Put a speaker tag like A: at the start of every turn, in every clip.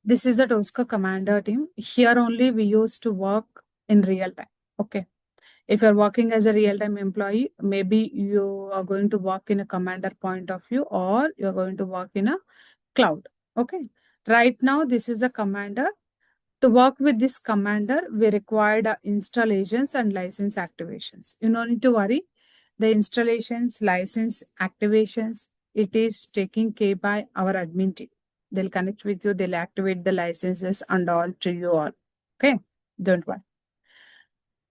A: This is a Tosca commander team. Here only we used to work in real time. Okay. If you're working as a real-time employee, maybe you are going to work in a commander point of view or you're going to work in a cloud. Okay. Right now, this is a commander. To work with this commander, we required installations and license activations. You don't need to worry. The installations, license activations, it is taken care by our admin team. They'll connect with you, they'll activate the licenses and all to you all. Okay. Don't worry.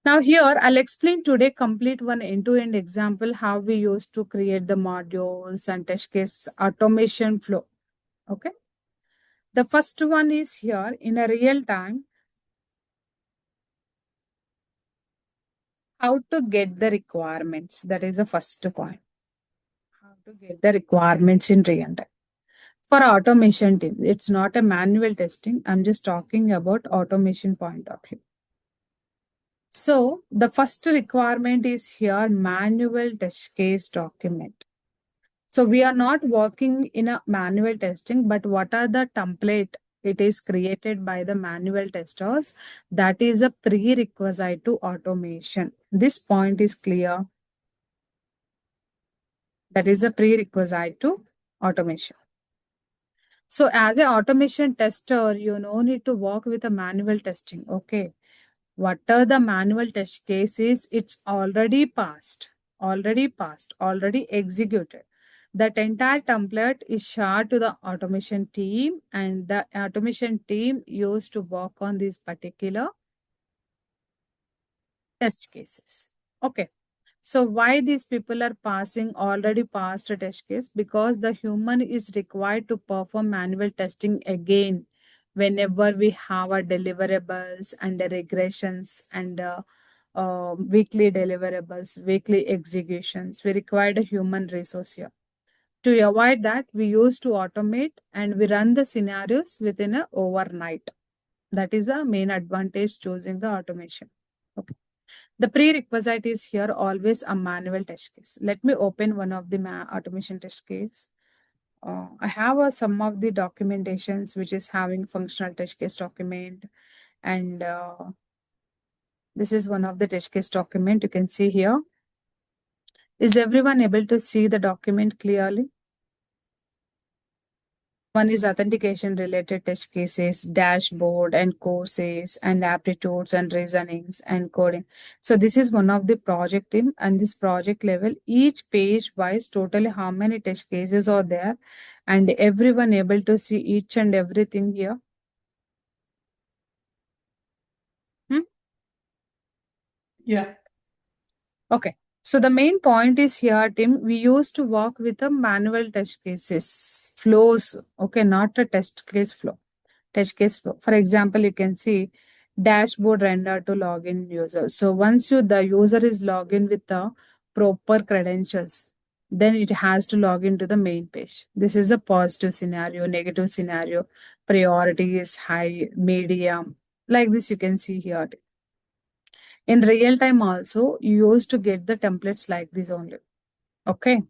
A: Now here, I'll explain today complete one end-to-end example how we used to create the modules and test case automation flow. Okay. The first one is here in a real time, how to get the requirements. That is the first point. How to get the requirements in real time. For automation team, it's not a manual testing. I'm just talking about automation point of view. So the first requirement is here manual test case document. So we are not working in a manual testing, but what are the template it is created by the manual testers? That is a prerequisite to automation. This point is clear. That is a prerequisite to automation. So as an automation tester, you no need to work with a manual testing. Okay. What are the manual test cases? It's already passed, already executed. That entire template is shared to the automation team, and the automation team used to work on these particular test cases. Okay. So why these people are passing already passed a test case? Because the human is required to perform manual testing again whenever we have our deliverables and the regressions and weekly deliverables, weekly executions. We required a human resource here. To avoid that, we used to automate and we run the scenarios within a overnight. That is a main advantage choosing the automation. Okay. The prerequisite is here always a manual test case. Let me open one of the automation test case. I have some of the documentations which is having functional test case document, and this is one of the test case document you can see here. Is everyone able to see the document clearly? One is authentication related test cases, dashboard and courses and aptitudes and reasonings and coding. So this is one of the project team, and this project level, each page wise totally how many test cases are there, and everyone able to see each and everything here.
B: Yeah.
A: Okay. So the main point is here, Tim, we used to work with a manual test cases flows. Okay, not a test case flow. Test case flow. For example, you can see dashboard render to login user. So once the user is logged with the proper credentials, then it has to log into the main page. This is a positive scenario, negative scenario, priority is high, medium. Like this, you can see here. In real time also, you used to get the templates like this only. Okay.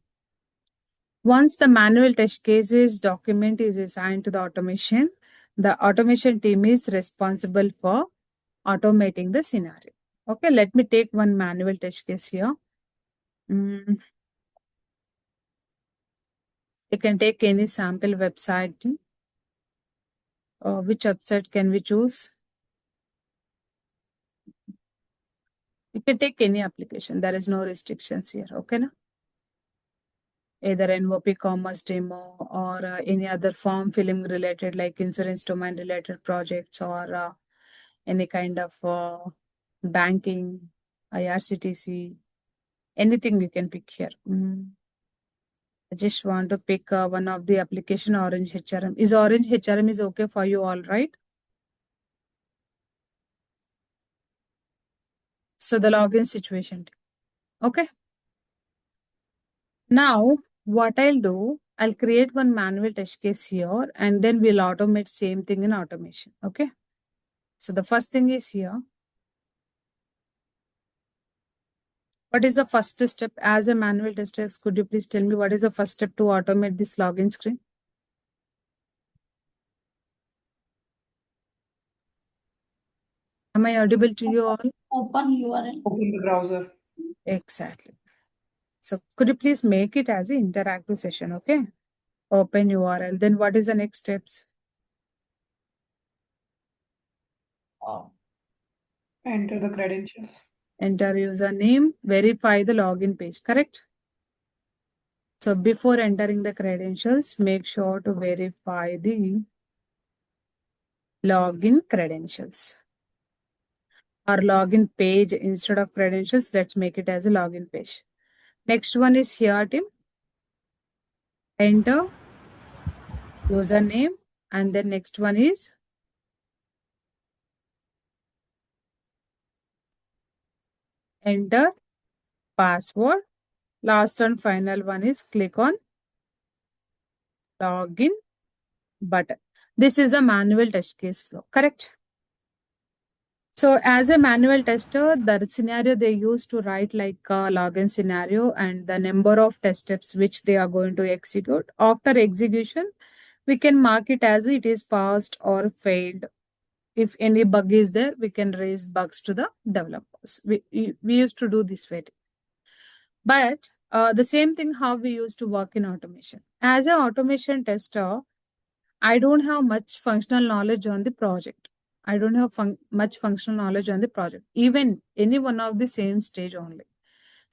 A: Once the manual test cases document is assigned to the automation team is responsible for automating the scenario. Okay, let me take one manual test case here. You can take any sample website. Which website can we choose? You can take any application. There is no restrictions here. Okay, na? Either NOP commerce demo or any other form filling related like insurance domain related projects or any kind of banking, IRCTC, anything you can pick here. I just want to pick one of the application Orange HRM. Is Orange HRM is okay for you all, right? So the login situation. Okay. Now what I'll do, I'll create one manual test case here and then we'll automate same thing in automation. Okay. So the first thing is here. What is the first step as a manual tester? Could you please tell me what is the first step to automate this login screen? Am I audible to you all?
B: Open URL. Open the browser.
A: Exactly. So could you please make it as an interactive session, okay? Open URL. Then what is the next steps?
B: Enter the credentials.
A: Enter username, verify the login page, correct? So before entering the credentials, make sure to verify the login credentials or login page instead of credentials. Let's make it as a login page. Next one is here, team. Enter username, and then next one is enter password. Last and final one is click on login button. This is a manual test case flow, correct? So as a manual tester, the scenario they use to write like a login scenario and the number of test steps which they are going to execute. After execution, we can mark it as it is passed or failed. If any bug is there, we can raise bugs to the developers. We used to do this way. But the same thing how we used to work in automation. As an automation tester, I don't have much functional knowledge on the project. I don't have much functional knowledge on the project, even any one of the same stage only.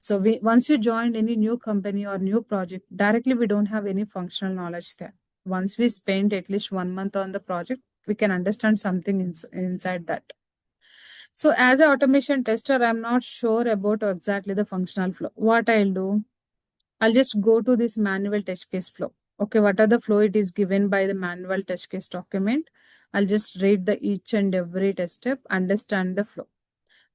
A: So once you join any new company or new project, directly we don't have any functional knowledge there. Once we spend at least 1 month on the project, we can understand something inside that. So as an automation tester, I'm not sure about exactly the functional flow. What I'll do, I'll just go to this manual test case flow. Okay, what are the flow it is given by the manual test case document. I'll just read the each and every test step, understand the flow.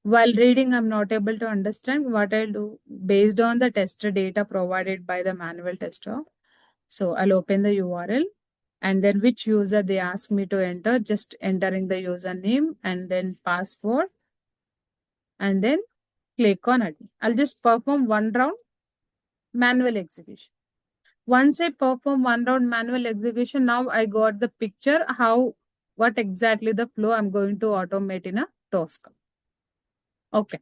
A: While reading, I'm not able to understand what I'll do based on the tester data provided by the manual tester. So I'll open the URL and then which user they ask me to enter, just entering the username and then password and then click on admin. I'll just perform one round manual execution. Once I perform one round manual execution, now I got the picture what exactly the flow I'm going to automate in a Tosca. Okay,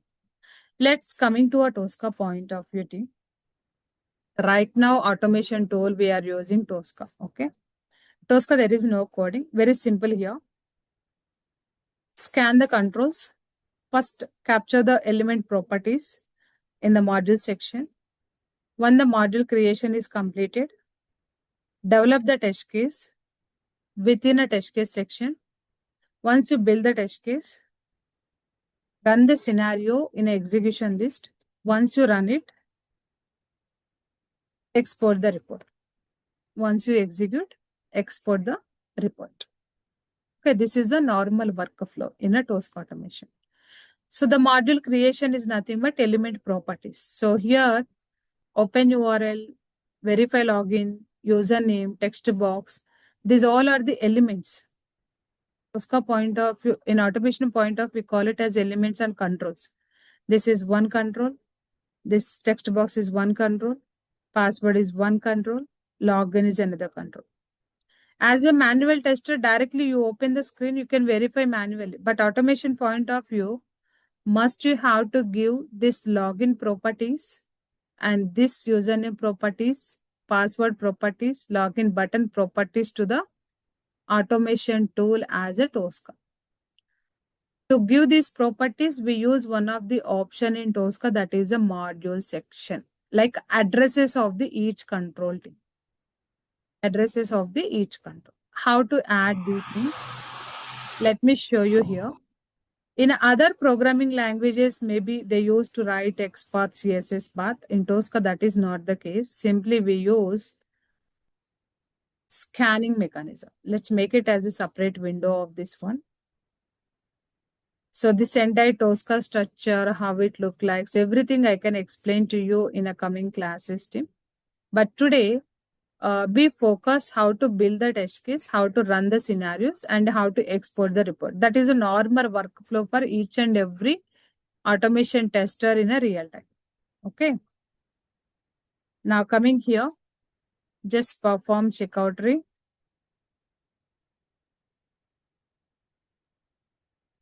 A: let's coming to a Tosca point of view team. Right now, automation tool we are using Tosca. Okay, Tosca there is no coding. Very simple here. Scan the controls. First, capture the element properties in the module section. When the module creation is completed, develop the test case within a test case section. Once you build the test case, run the scenario in an execution list. Once you run it, export the report. Once you execute, export the report. Okay, this is the normal workflow in a Tosca automation. So the module creation is nothing but element properties. So here, open URL, verify login, username, text box. These all are the elements. Tosca point of view, in automation point of view, we call it as elements and controls. This is one control. This text box is one control. Password is one control. Login is another control. As a manual tester, directly you open the screen, you can verify manually. But automation point of view, must you have to give this login properties and this username properties, password properties, login button properties to the automation tool as a Tosca. To give these properties, we use one of the option in Tosca that is a module section, like addresses of the each control team. Addresses of the each control. How to add these things? Let me show you here. In other programming languages, maybe they used to write XPath, CSS path. In Tosca, that is not the case. Simply we use scanning mechanism. Let's make it as a separate window of this one. So this entire Tosca structure, how it look like, so everything I can explain to you in a coming classes team. But today, we focus how to build the test case, how to run the scenarios, and how to export the report. That is a normal workflow for each and every automation tester in a real time. Okay. Now coming here, just perform checkout. 3.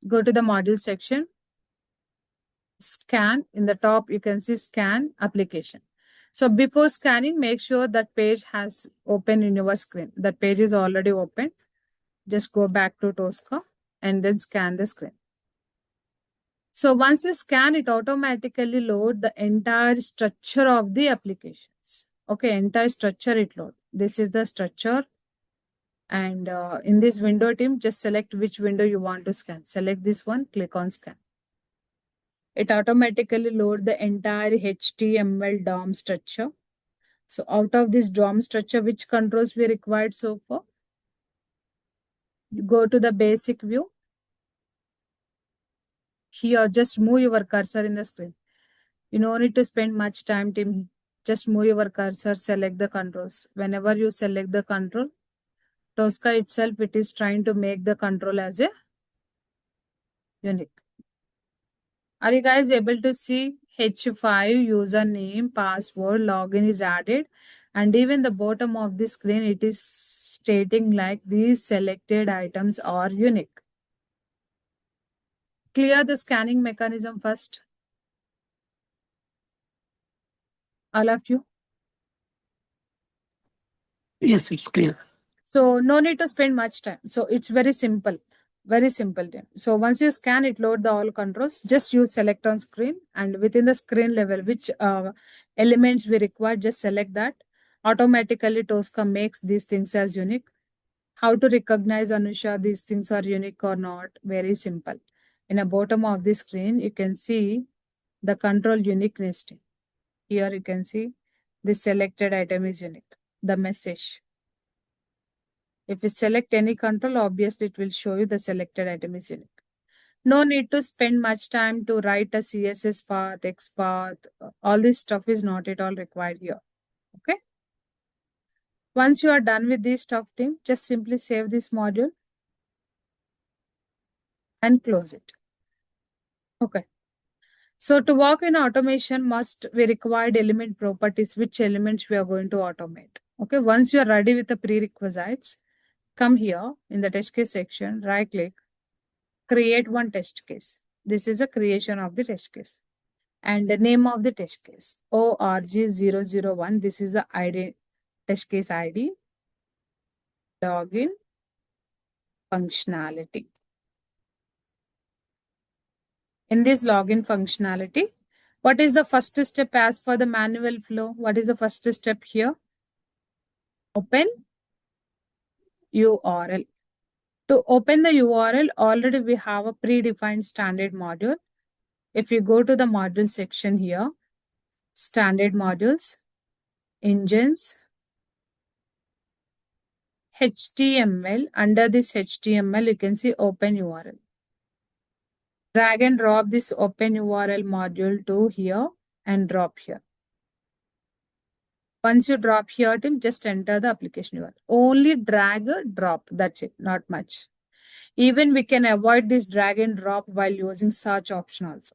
A: Go to the module section, scan. In the top, you can see scan application. So before scanning, make sure that page has open in your screen. That page is already open. Just go back to Tosca and then scan the screen. So once you scan, it automatically load the entire structure of the applications. Okay, entire structure it load. This is the structure. And in this window team, just select which window you want to scan. Select this one, click on scan. It automatically load the entire HTML DOM structure. So out of this DOM structure, which controls we required so far? You go to the basic view. Here, just move your cursor in the screen. You don't need to spend much time, team. Just move your cursor, select the controls. Whenever you select the control, Tosca itself, it is trying to make the control as a unique. Are you guys able to see H5 username, password, login is added, and even the bottom of the screen, it is stating like these selected items are unique. Clear the scanning mechanism first. All of you.
C: Yes, it's clear.
A: So no need to spend much time. So it's very simple. Very simple then. So once you scan it, load the all controls, just use select on screen, and within the screen level, which elements we require, just select that. Automatically Tosca makes these things as unique. How to recognize, Anusha, these things are unique or not? Very simple. In the bottom of the screen, you can see the control uniqueness. Here you can see the selected item is unique. The message. If you select any control, obviously it will show you the selected item is unique. No need to spend much time to write a CSS path, XPath. All this stuff is not at all required here. Okay. Once you are done with this stuff, team, just simply save this module and close it. Okay. So to work in automation, must we required element properties, which elements we are going to automate. Okay. Once you are ready with the prerequisites, come here in the test case section, right click, create one test case. This is a creation of the test case. And the name of the test case, ORG001. This is the ID, test case ID, login, functionality. In this login functionality, what is the first step as per the manual flow? What is the first step here? Open URL. To open the URL, already we have a predefined standard module. If you go to the module section here, standard modules, engines, HTML, under this HTML, you can see open URL. Drag and drop this open URL module to here and drop here. Once you drop here, team, just enter the application URL. Only drag, drop. That's it, not much. Even we can avoid this drag and drop while using search option also.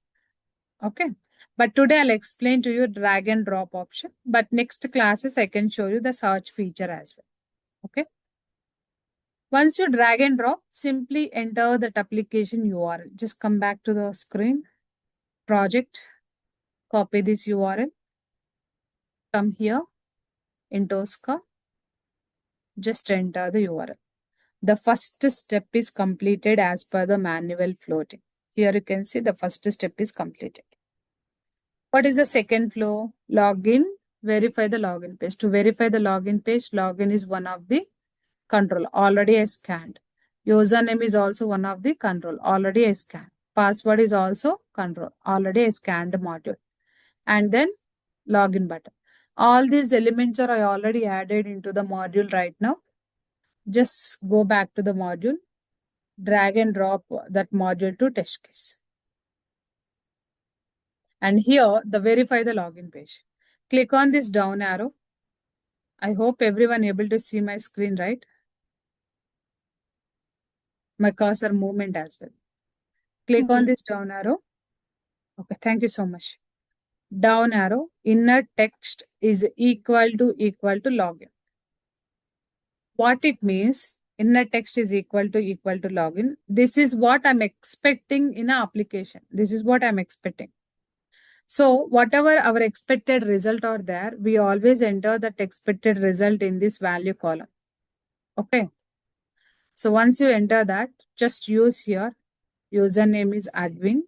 A: Okay. But today I'll explain to you drag and drop option. But next classes, I can show you the search feature as well. Okay. Once you drag and drop, simply enter that application URL. Just come back to the screen, project, copy this URL, come here in Tosca, just enter the URL. The first step is completed as per the manual floating. Here you can see the first step is completed. What is the second flow? Login, verify the login page. To verify the login page, login is one of the control. Already I scanned. Username is also one of the control. Already I scanned. Password is also control. Already I scanned the module. And then login button. All these elements are already added into the module right now. Just go back to the module, drag and drop that module to test case. And here, the verify the login page. Click on this down arrow. I hope everyone able to see my screen, right? My cursor movement as well. Click on this down arrow. Okay, thank you so much. Down arrow, inner text is equal to login. What it means, inner text is equal to login. This is what I'm expecting in an application. This is what I'm expecting. So whatever our expected result are there, we always enter that expected result in this value column. Okay. So once you enter that, just use here, username is admin,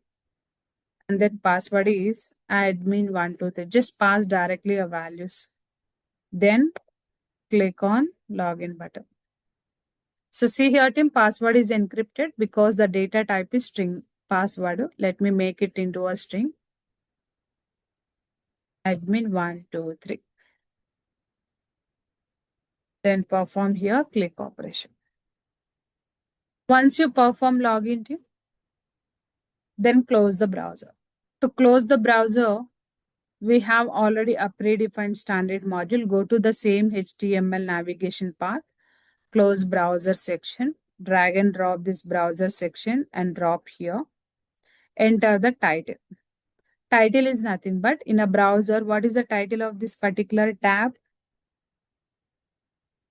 A: and then password is admin123. Just pass directly your values. Then click on login button. So see here, team, password is encrypted because the data type is string password. Let me make it into a string. Admin123. Then perform here, click operation. Once you perform login, team, then close the browser. To close the browser, we have already a predefined standard module. Go to the same HTML navigation path, close browser section, drag and drop this browser section and drop here. Enter the title. Title is nothing but in a browser, what is the title of this particular tab?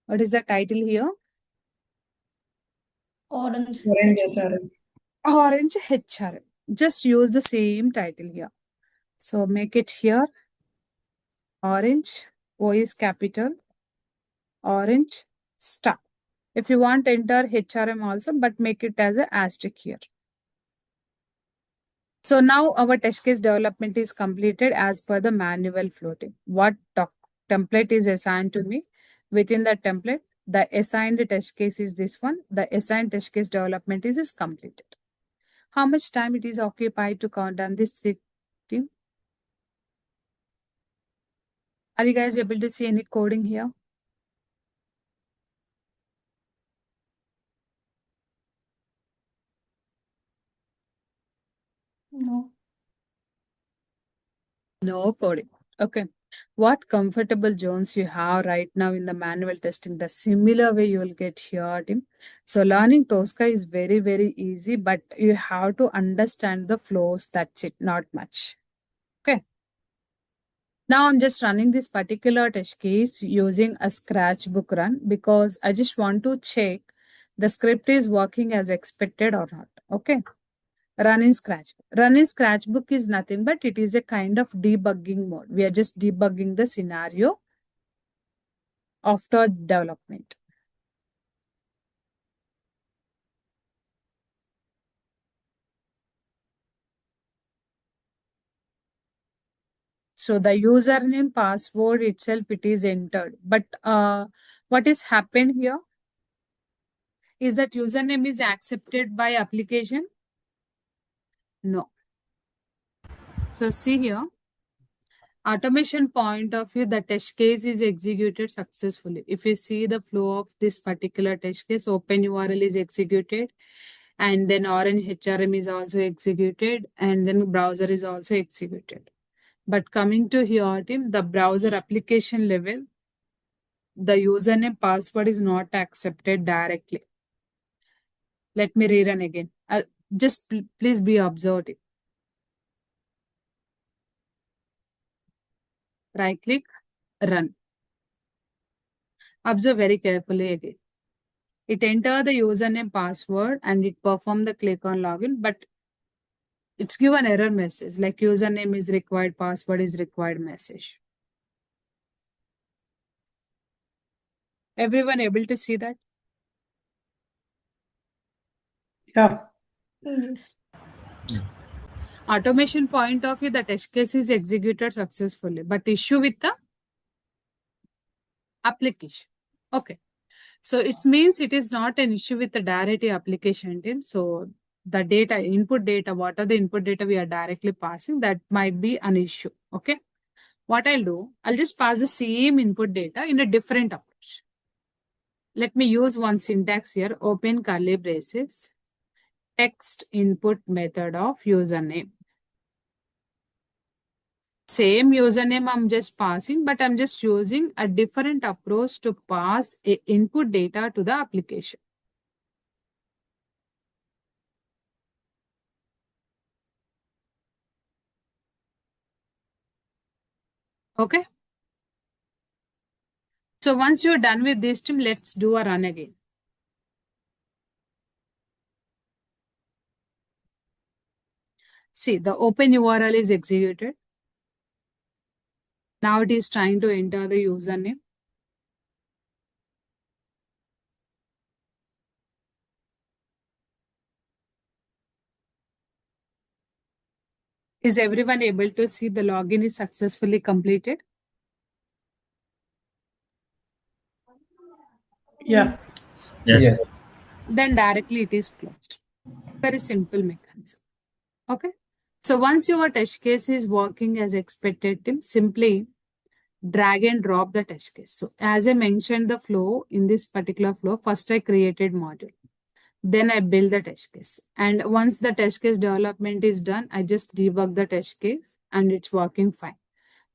A: What is the title here?
B: Orange.
A: Orange HRM. Just use the same title here. So make it here. Orange, O is capital, orange, star. If you want, enter HRM also, but make it as a asterisk here. So now our test case development is completed as per the manual floating. What template is assigned to me? Within the template, the assigned test case is this one. The assigned test case development is completed. How much time it is occupied to count down this team? Are you guys able to see any coding here?
B: No.
A: No coding. Okay. What comfortable zones you have right now in the manual testing, the similar way you will get here, team. So learning Tosca is very, very easy, but you have to understand the flows. That's it, not much. Okay. Now I'm just running this particular test case using a Scratchbook run because I just want to check the script is working as expected or not. Okay. Run in Scratchbook. Run in Scratchbook is nothing but it is a kind of debugging mode. We are just debugging the scenario after development. So the username password itself, it is entered. But what is happened here is that username is accepted by application? No. So see here, automation point of view, the test case is executed successfully. If you see the flow of this particular test case, open URL is executed, and then orange HRM is also executed, and then browser is also executed. But coming to here, team, the browser application level, the username password is not accepted directly. Let me rerun again. Just please be observed. Right click, run. Observe very carefully again. It enter the username password and it perform the click on login, but it's given error message like username is required, password is required message. Everyone able to see that?
B: Yeah.
A: Yes. Automation point of view, the test case is executed successfully, but issue with the application. Okay. So it means it is not an issue with the directly application team. So the data, input data, what are the input data we are directly passing, that might be an issue. Okay. What I'll do, I'll just pass the same input data in a different approach. Let me use one syntax here, open curly braces, text input method of username. Same username I'm just passing, but I'm just using a different approach to pass input data to the application. Okay. So once you're done with this team, let's do a run again. See, the open URL is executed. Now it is trying to enter the username. Is everyone able to see the login is successfully completed?
B: Yeah.
D: Yes.
A: Then directly it is closed. Very simple mechanism. Okay. So once your test case is working as expected, Tim, simply drag and drop the test case. So as I mentioned the flow, in this particular flow, first I created module. Then I build the test case. And once the test case development is done, I just debug the test case and it's working fine.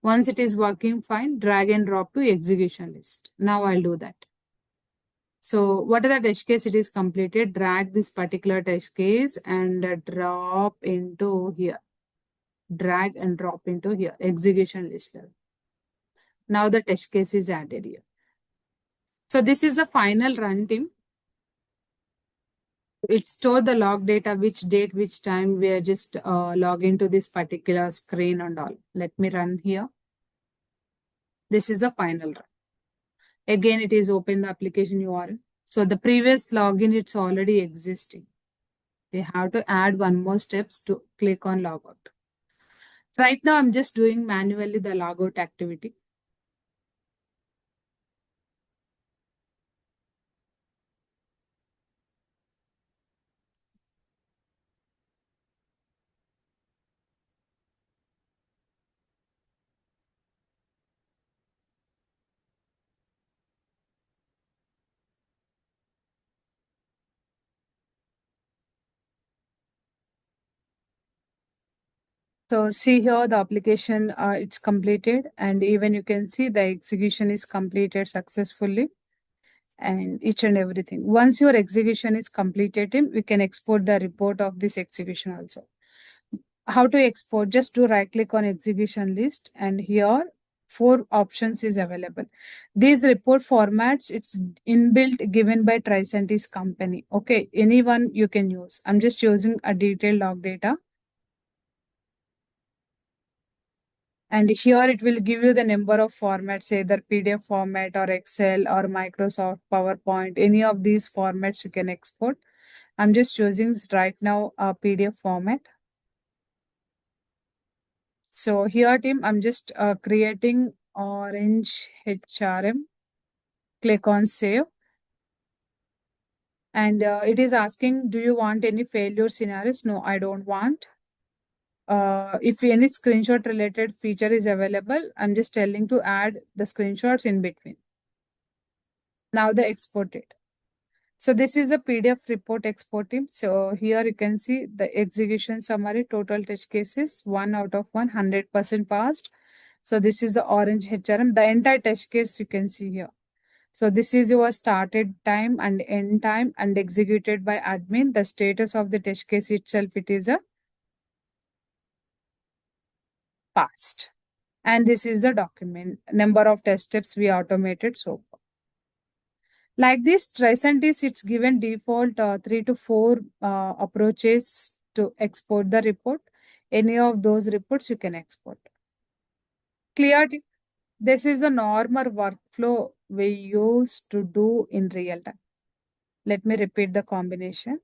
A: Once it is working fine, drag and drop to execution list. Now I'll do that. So what are the test case it is completed? Drag this particular test case and drop into here. Drag and drop into here, execution list level. Now the test case is added here. So this is the final run, team. It stored the log data, which date, which time we are just log into this particular screen and all. Let me run here. This is the final run. Again, it is open the application URL. So the previous login, it's already existing. We have to add one more steps to click on logout. Right now, I'm just doing manually the logout activity. So see here the application, it's completed, and even you can see the execution is completed successfully and each and everything. Once your execution is completed, we can export the report of this execution also. How to export? Just do right click on execution list and here 4 options is available. These report formats, it's inbuilt given by Tricentis company. Okay, anyone you can use. I'm just using a detailed log data. And here it will give you the number of formats, either PDF format or Excel or Microsoft PowerPoint. Any of these formats you can export. I'm just using right now a PDF format. So here, team, I'm just creating Orange HRM. Click on save. And it is asking, do you want any failure scenarios? No, I don't want. If any screenshot related feature is available, I'm just telling to add the screenshots in between. Now the export date. So this is a PDF report exporting. So here you can see the execution summary, total test cases, 1 out of 100% passed. So this is the Orange HRM, the entire test case you can see here. So this is your started time and end time and executed by admin. The status of the test case itself, it is a passed. And this is the document, number of test steps we automated so far. Like this, Tricentis, it's given default 3 to 4 approaches to export the report. Any of those reports you can export. Clear? This is the normal workflow we used to do in real time. Let me repeat the combination.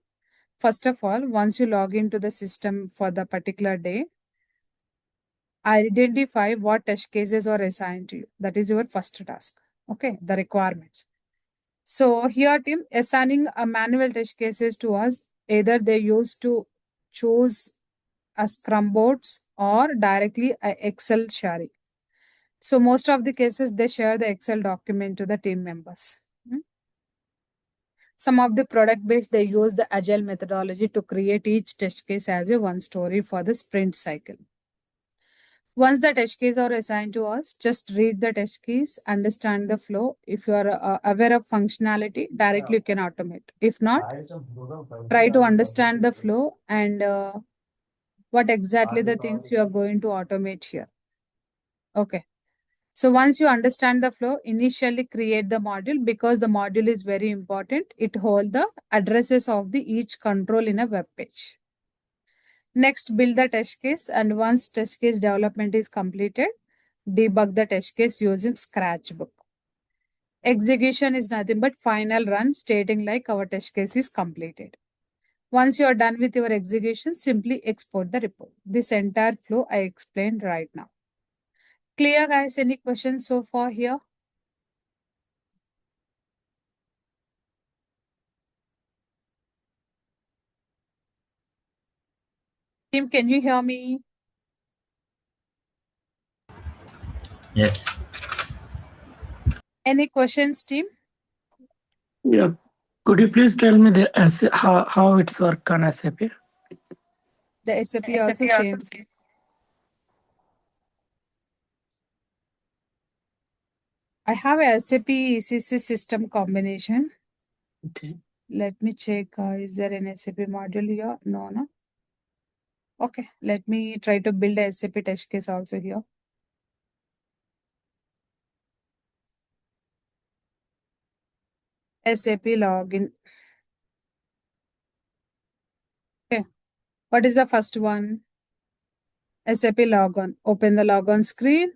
A: First of all, once you log into the system for the particular day, identify what test cases are assigned to you. That is your first task. Okay, the requirements. So here, team, assigning a manual test cases to us, either they used to choose a Scrum boards or directly a Excel sharing. So most of the cases, they share the Excel document to the team members. Some of the product based, they use the agile methodology to create each test case as a one story for the sprint cycle. Once the test case are assigned to us, just read the test case, understand the flow. If you are aware of functionality, directly you can automate. If not, try to understand the flow and what exactly the things you are going to automate here. Okay. So once you understand the flow, initially create the module because the module is very important. It holds the addresses of the each control in a web page. Next, build the test case, and once test case development is completed, debug the test case using Scratchbook. Execution is nothing but final run stating like our test case is completed. Once you are done with your execution, simply export the report. This entire flow I explained right now. Clear, guys? Any questions so far here? Team, can you hear me?
D: Yes.
A: Any questions, team?
C: Yeah. Could you please tell me how it's work on SAP?
A: The SAP also same. I have a SAP ECC system combination.
C: Okay.
A: Let me check. Is there an SAP module here? No, no. Okay, let me try to build a SAP test case also here. SAP login. Okay, what is the first one? SAP logon. Open the logon screen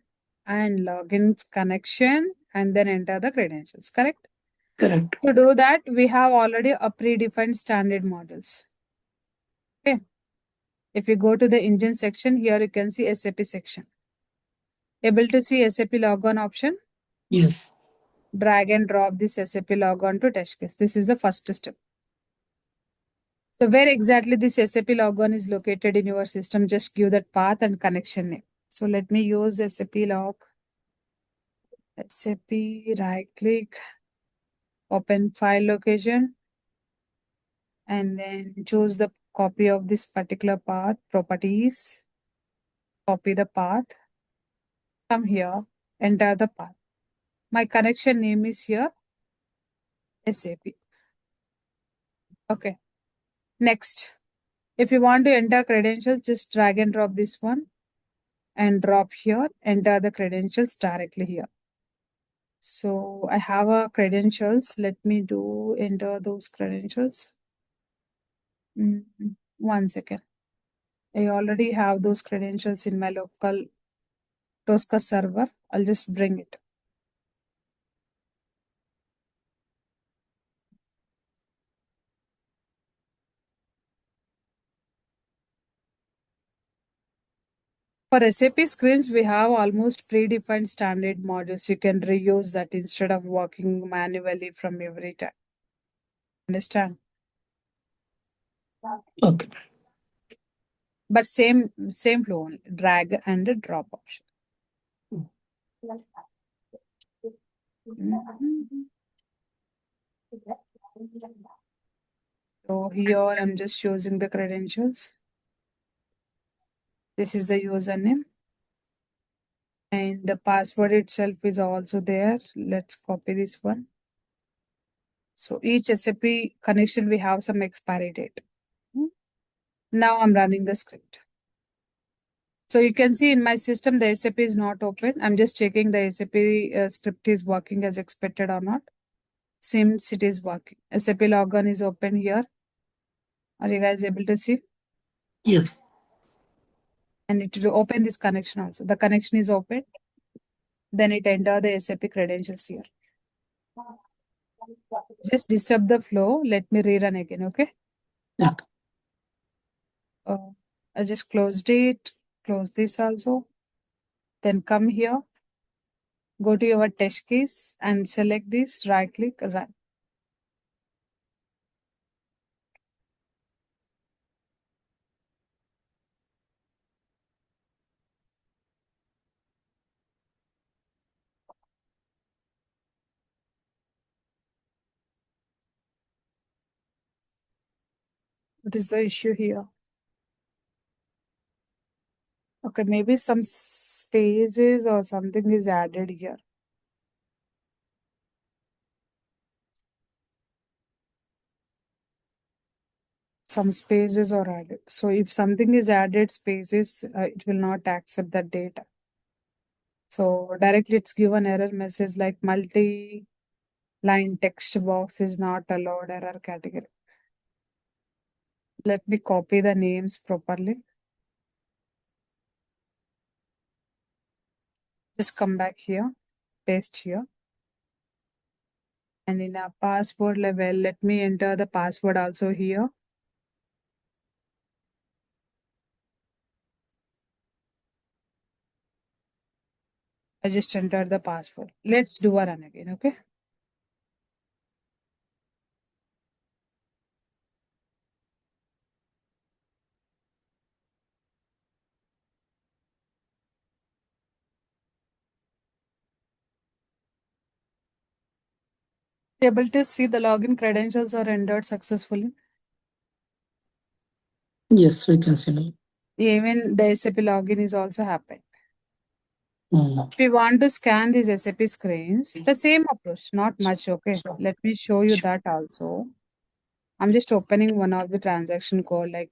A: and login connection and then enter the credentials, correct?
C: Correct.
A: To do that, we have already a predefined standard models. Okay. If you go to the engine section, here you can see SAP section. Able to see SAP logon option?
C: Yes.
A: Drag and drop this SAP logon to test case. This is the first step. So where exactly this SAP logon is located in your system, just give that path and connection name. So let me use SAP log. SAP, right click, open file location, and then choose the copy of this particular path, properties, copy the path, come here, enter the path. My connection name is here, SAP. Okay. Next, if you want to enter credentials, just drag and drop this one and drop here, enter the credentials directly here. So I have a credentials. Let me enter those credentials. 1 second. I already have those credentials in my local Tosca server. I'll just bring it. For SAP screens, we have almost predefined standard modules. You can reuse that instead of working manually from every time. Understand?
C: Okay.
A: But same flow only. Drag and drop option. Mhm. So here I'm just choosing the credentials. This is the username. And the password itself is also there. Let's copy this one. So each SAP connection, we have some expiry date. Now I'm running the script. So you can see in my system, the SAP is not open. I'm just checking the SAP script is working as expected or not. Seems it is working. SAP login is open here. Are you guys able to see?
C: Yes.
A: And it will open this connection also. The connection is open. Then it enter the SAP credentials here. Just disturb the flow. Let me rerun again, okay?
C: Yeah.
A: I just closed it. Close this also. Then come here. Go to your test case and select this. Right click, run. What is the issue here? Okay, maybe some spaces or something is added here. Some spaces are added. So if something is added spaces, it will not accept that data. So directly it's given error message like multi-line text box is not allowed error category. Let me copy the names properly. Just come back here, paste here. And in our password level, let me enter the password also here. I just entered the password. Let's do a run again, okay? Able to see the login credentials are entered successfully.
C: Yes, we can see now.
A: Even the SAP login is also happening.
C: Mm.
A: If you want to scan these SAP screens, the same approach, not much, okay? Let me show you that also. I'm just opening one of the transaction code, like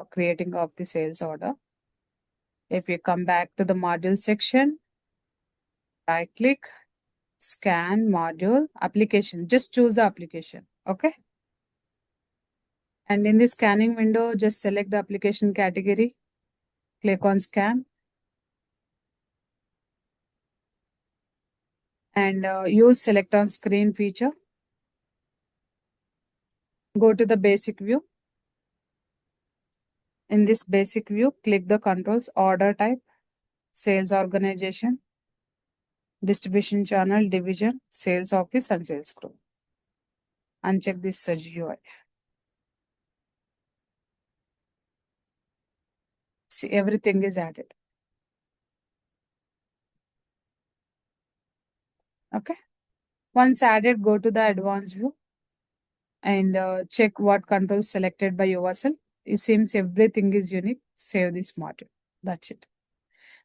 A: creating of the sales order. If you come back to the module section, right click, scan module, application, just choose the application, okay? And in the scanning window, just select the application category, click on scan, and use select on screen feature. Go to the basic view. In this basic view, click the controls, order type, sales organization, distribution channel, division, sales office, and sales group. Uncheck this search UI. See, everything is added. Okay. Once added, go to the advanced view and check what controls selected by yourself. It seems everything is unique. Save this module. That's it.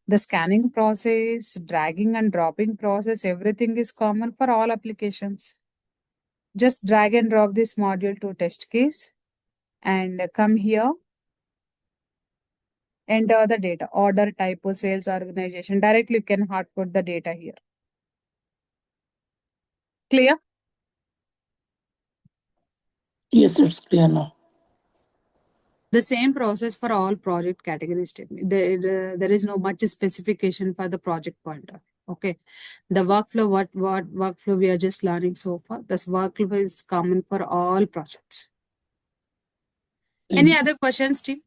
A: The scanning process, dragging and dropping process, everything is common for all applications. Just drag and drop this module to test case and come here. Enter the data, order type, sales organization. Directly you can hard code the data here. Clear?
C: Yes, it's clear now.
A: The same process for all project categories. There is no much specification for the project pointer. Okay. The workflow, what workflow we are just learning so far, this workflow is common for all projects. Any other questions, team?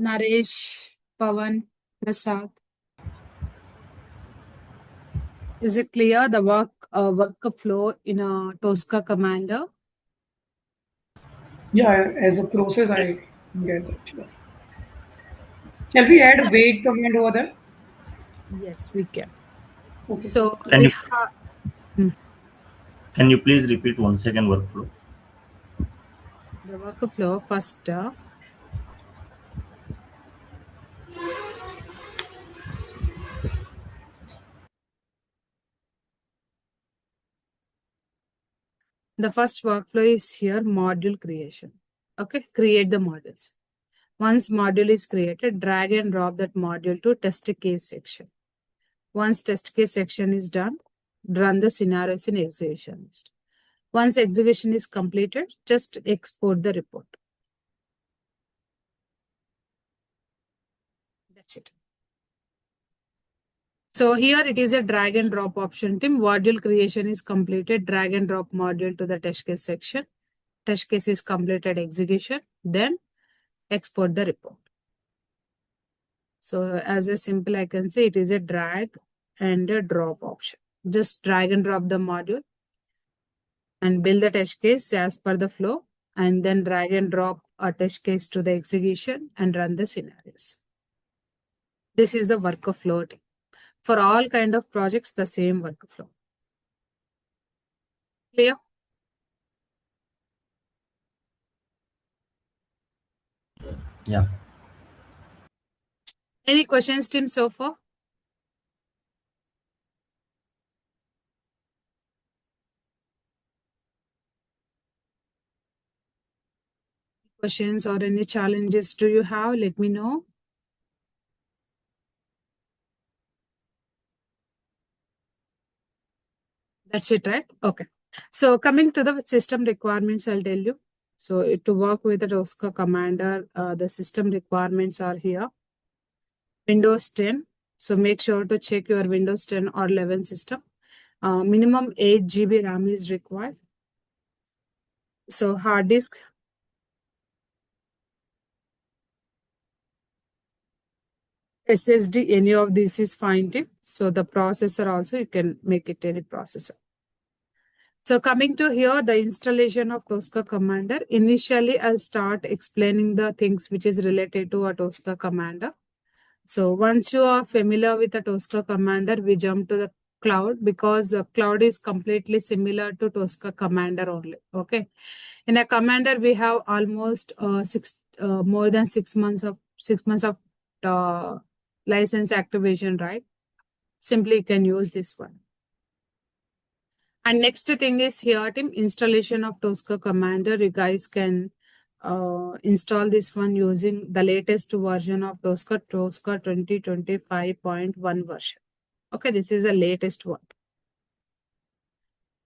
A: Naresh, Pavan, Prasad. Is it clear the workflow in a Tosca Commander?
B: Yeah, as a process, I get that. Yeah. Shall we add wait command over there?
A: Yes, we can.
B: Okay.
A: So
D: Can
A: we
D: you
A: have
D: can you please repeat once again workflow?
A: the workflow first. The first workflow is here module creation. Okay, create the modules. Once module is created, drag and drop that module to test case section. Once test case section is done, run the scenarios in execution list. Once execution is completed, just export the report. That's it. So here it is a drag and drop option. Team module creation is completed. Drag and drop module to the test case section. Test case is completed execution. Then export the report. So as a simple, I can say it is a drag and a drop option. Just drag and drop the module and build the test case as per the flow, and then drag and drop a test case to the execution and run the scenarios. This is the workflow. For all kind of projects, the same workflow. Clear?
D: Yeah.
A: Any questions, team, so far? Questions or any challenges do you have? Let me know. That's it, right? Okay. So coming to the system requirements, I'll tell you. So to work with the Tosca Commander, the system requirements are here. Windows 10. So make sure to check your Windows 10 or 11 system. Minimum 8 GB RAM is required. So hard disk. SSD, any of this is fine too. So the processor also, you can make it any processor. So coming to here, the installation of Tosca Commander. Initially, I'll start explaining the things which is related to a Tosca Commander. So once you are familiar with the Tosca Commander, we jump to the cloud because the cloud is completely similar to Tosca Commander only. Okay. In a Commander, we have almost more than 6 months of uh, license activation, right? Simply you can use this one. And next thing is here, team installation of Tosca Commander. You guys can install this one using the latest version of Tosca 2025.1 version. Okay, this is the latest one.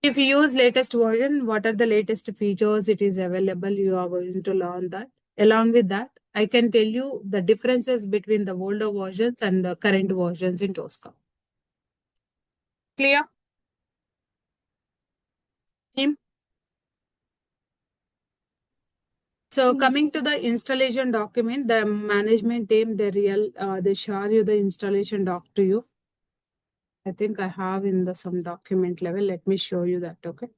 A: If you use latest version, what are the latest features it is available? You are going to learn that. Along with that, I can tell you the differences between the older versions and the current versions in Tosca. Clear? Team? So coming to the installation document, the management team, they share you the installation doc to you. I think I have in the some document level. Let me show you that. Okay.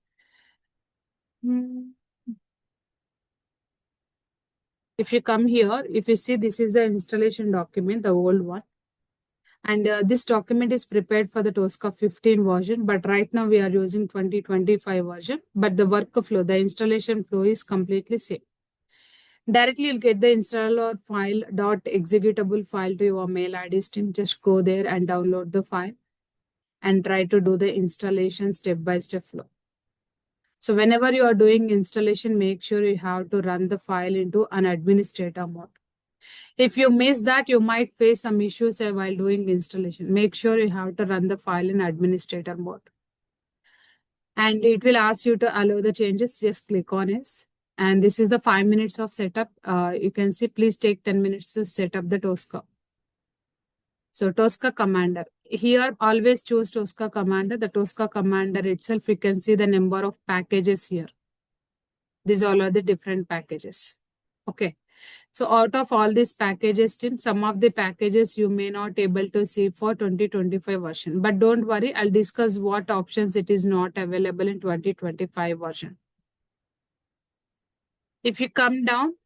A: If you come here, if you see this is the installation document, the old one. And this document is prepared for the Tosca 15 version, but right now we are using 2025 version. But the workflow, the installation flow is completely same. Directly you'll get the installer file .executable file to your mail ID stream. Just go there and download the file and try to do the installation step-by-step flow. So whenever you are doing installation, make sure you have to run the file into an administrator mode. If you miss that, you might face some issues while doing installation. Make sure you have to run the file in administrator mode. And it will ask you to allow the changes. Just click on it. And this is the 5 minutes of setup. You can see, please take 10 minutes to set up the Tosca. So Tosca Commander. Here, always choose Tosca Commander. The Tosca Commander itself, you can see the number of packages here. These all are the different packages. Okay. So out of all these packages, team, some of the packages you may not able to see for 2025 version. But don't worry, I'll discuss what options it is not available in 2025 version. If you come down,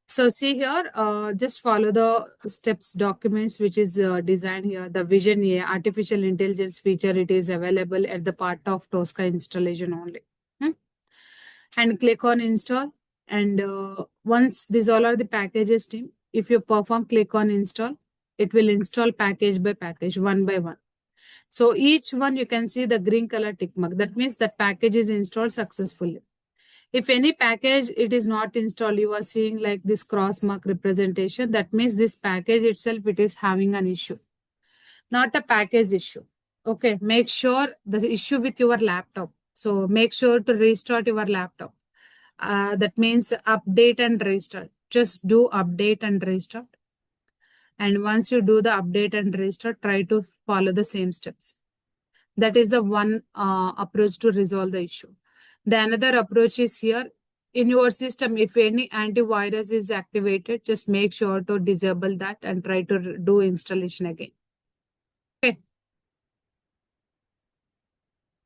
A: so see here, just follow the steps documents, which is designed here. The Vision AI artificial intelligence feature, it is available at the part of Tosca installation only. And click on install. And once these all are the packages, team, if you perform click on install, it will install package by package, one by one. So each one you can see the green color tick mark. That means that package is installed successfully. If any package it is not installed, you are seeing like this cross mark representation. That means this package itself, it is having an issue, not a package issue. Okay, make sure the issue with your laptop. So make sure to restart your laptop. That means update and restart. Just do update and restart. And once you do the update and restart, try to follow the same steps. That is the one approach to resolve the issue. The another approach is here. In your system, if any antivirus is activated, just make sure to disable that and try to do installation again. Okay.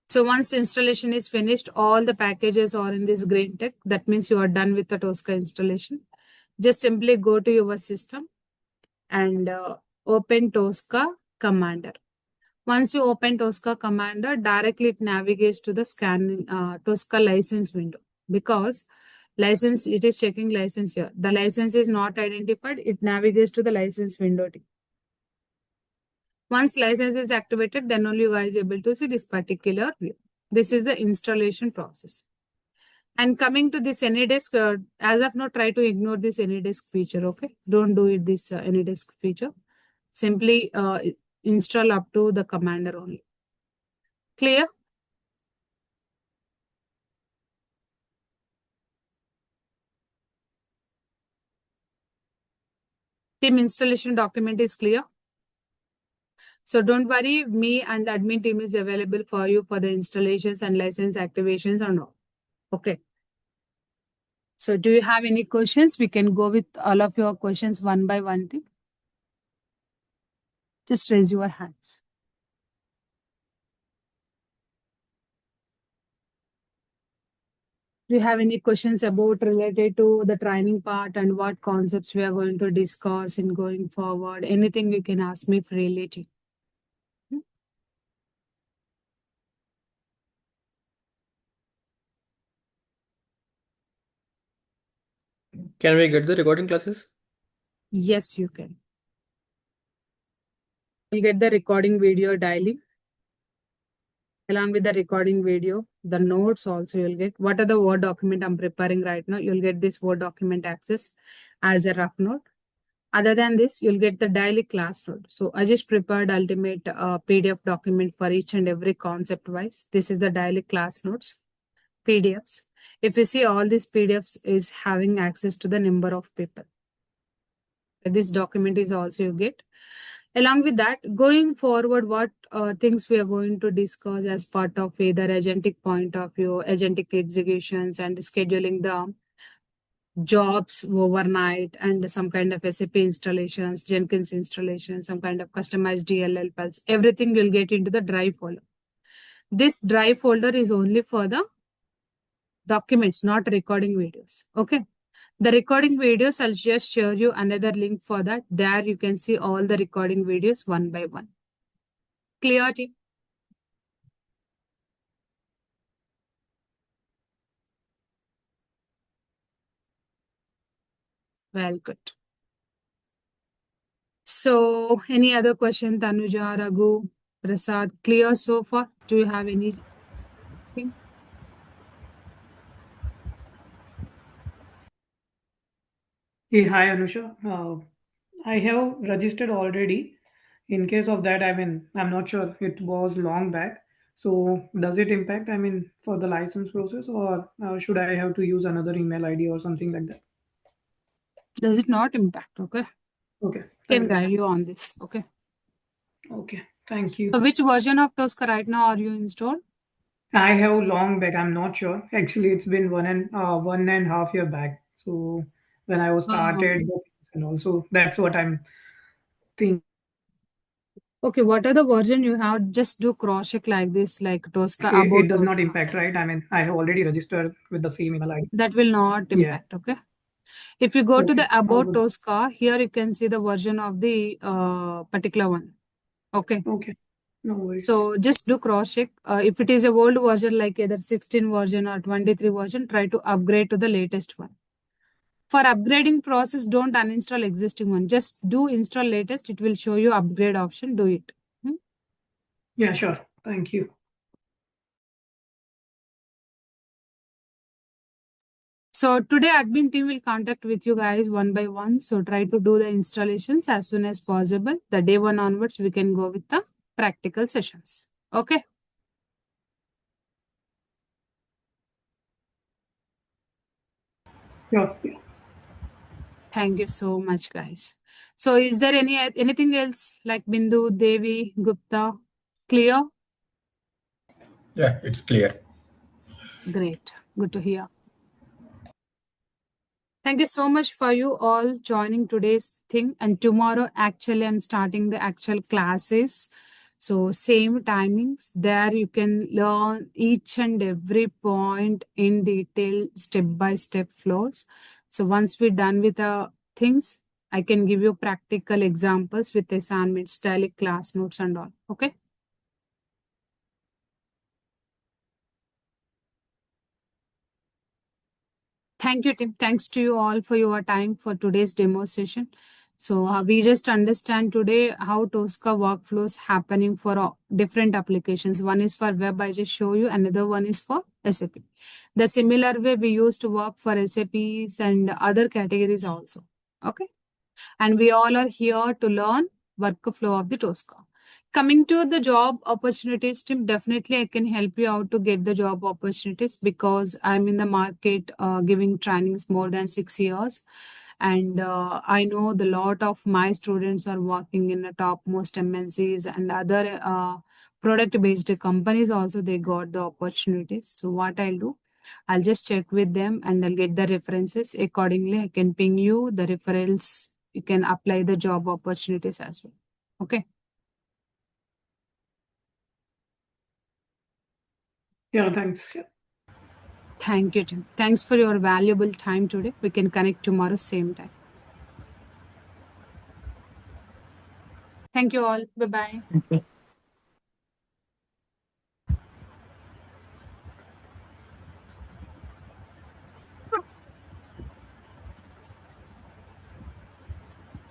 A: So once installation is finished, all the packages are in this green tick. That means you are done with the Tosca installation. Just simply go to your system and open Tosca Commander. Once you open Tosca Commander, directly it navigates to the scanning Tosca license window, because license, it is checking license here. The license is not identified, it navigates to the license window. Once license is activated, then only you guys able to see this particular view. This is the installation process. And coming to this AnyDesk, as of now, try to ignore this AnyDesk feature, okay? Don't do it, this AnyDesk feature. Simply install up to the commander only. Clear? Team installation document is clear. So don't worry, me and admin team is available for you for the installations and license activations and all. Okay. So do you have any questions? We can go with all of your questions one by one. Team. Just raise your hands. Do you have any questions about related to the training part and what concepts we are going to discuss in going forward? Anything you can ask me freely. Team.
E: Can we get the recording classes?
A: Yes, you can. You'll get the recording video daily. Along with the recording video, the notes also you'll get. What are the Word document I'm preparing right now? You'll get this Word document access as a rough note. Other than this, you'll get the daily class note. So I just prepared ultimate PDF document for each and every concept wise. This is the daily class notes, PDFs. If you see all these PDFs is having access to the number of people. This document is also you get. Along with that, going forward, what things we are going to discuss as part of either agentic point of view, agentic executions and scheduling the jobs overnight and some kind of SAP installations, Jenkins installations, some kind of customized DLL files, everything will get into the drive folder. This drive folder is only for the documents, not recording videos. Okay. The recording videos, I'll just share you another link for that. There you can see all the recording videos one by one. Clear, team? Well, good. So, any other question, Tanuja, Raghu, Prasad? Clear so far? Do you have anything?
B: Hey, hi Anusha. I have registered already. In case of that, I'm not sure. It was long back. So does it impact, for the license process, or should I have to use another email ID or something like that?
A: Does it not impact? Okay.
B: Okay,
A: Can
B: fair enough.
A: guide you on this. Okay.
B: Okay, thank you.
A: So, which version of Tosca right now are you installed?
B: I have long back. I'm not sure. Actually, it's been 1.5 year back. So when I was started, and also that's what I'm thinking.
A: Okay, what are the version you have? Just do cross check like this, like Tosca
B: It
A: about
B: does not
A: Tosca.
B: impact, right? I have already registered with the same email ID.
A: That will not
B: Yeah.
A: impact. Okay. If you go to the
B: Okay. All
A: about
B: good.
A: Tosca, here you can see the version of the particular one. Okay.
B: Okay. No worries.
A: So just do cross check. If it is a old version like either 16 version or 23 version, try to upgrade to the latest one. For upgrading process, don't uninstall existing one. Just do install latest. It will show you upgrade option. Do it.
B: Yeah, sure. Thank you.
A: So today admin team will contact with you guys one by one. So try to do the installations as soon as possible. The day one onwards, we can go with the practical sessions. Okay.
B: Sure.
A: Thank you so much, guys. So is there anything else like Bindu, Devi, Gupta? Clear?
F: Yeah, it's clear.
A: Great. Good to hear. Thank you so much for you all joining today's thing. And tomorrow, actually, I'm starting the actual classes. So same timings. There you can learn each and every point in detail, step-by-step flows. So once we're done with the things, I can give you practical examples with assignments, daily class notes and all. Okay. Thank you, Tim. Thanks to you all for your time for today's demo session. So we just understand today how Tosca workflows happening for different applications. One is for web, I just show you. Another one is for SAP. The similar way we used to work for SAPs and other categories also. Okay. And we all are here to learn workflow of the Tosca. Coming to the job opportunities, Tim, definitely I can help you out to get the job opportunities because I'm in the market giving trainings more than 6 years. And I know the lot of my students are working in the topmost MNCs and other product-based companies also, they got the opportunities. So what I'll do, I'll just check with them and I'll get the references. Accordingly, I can ping you the referrals. You can apply the job opportunities as well. Okay.
B: Yeah, thanks. Yeah.
A: Thank you, Tim. Thanks for your valuable time today. We can connect tomorrow, same time. Thank you all. Bye-bye.
C: Okay.